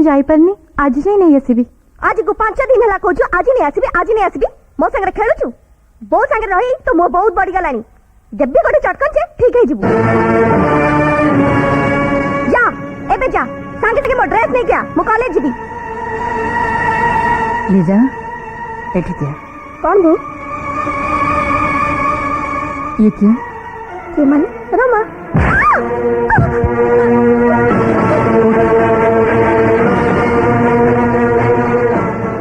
जाई परनी आज जाई नहीं आसीबी आज को 5 दिन हला कहछु आज नहीं आसीबी मो संगे खेलुछु बो संगे रही तो मो बहुत बढ़ी गलानी जब भी गोटे चटकन से ठीक है जीबू जा एबे जा संगे तके मो ड्रेस नहीं क्या मो कॉलेज जीबी लीजा एठी क्या कौन बो ये क्या के माने रमा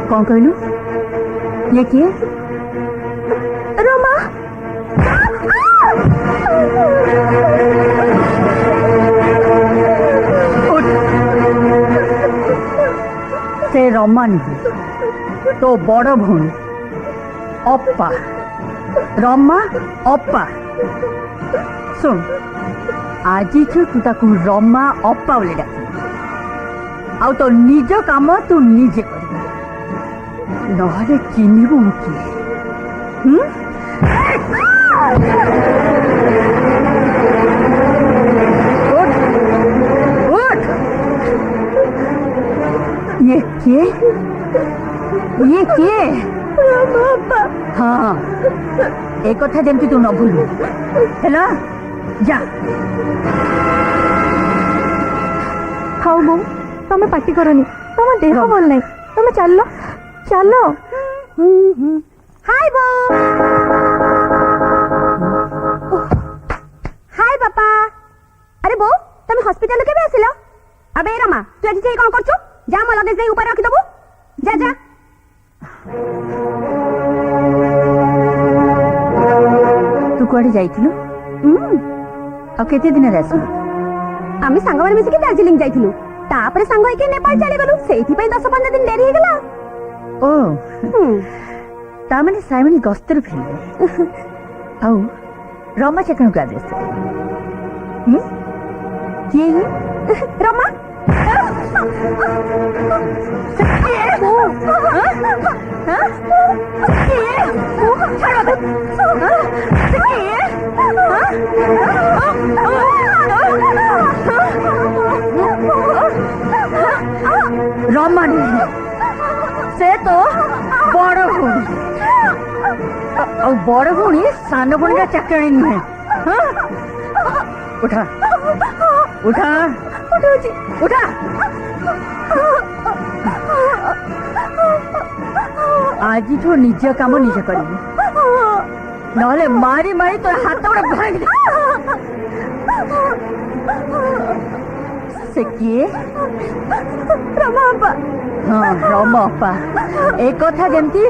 कौन कहलू ये किए रमा से रमा नहीं तो बड़ भौणी अप्पा रमा अप्पा सुन आज तू ताकू रमा अप्पा बोले डाक आ तो निज काम तू निजे कर नहले चिन्हबू किए ये किए हाँ एक कथा जमती तू न भूलू है जा हाउ बो तमे पार्टी करनी तम देह भल नहीं तमे चलो चलो हाय बो हाय पापा अरे बो तमे हॉस्पिटल के भी आसिलो अबे रमा तू एठी कौन करछु जा मो लगेज दे ऊपर रखी दबू जा जा तू कुआडे जाइथिलु आ केते दिन रे आसी आमी संग माने मिसी के दार्जिलिंग जाइथिलु तापरे संग होई के नेपाल चले गलु सेठी पई 10-15 दिन देरी हे गला ओ ता माने साइमन गस्तर फिरले आउ रमा चकन का देस किए रमा रमा से तो बड़ भौणी बड़ भौणी सान भौणी का चाकराणी नुहे उठा उठा उठा आज तो निज काम निज करी नहले मारी मारी तो हाथ गोड़ भाग से किए रमा अपा हाँ रमा अपा एक कथा जमती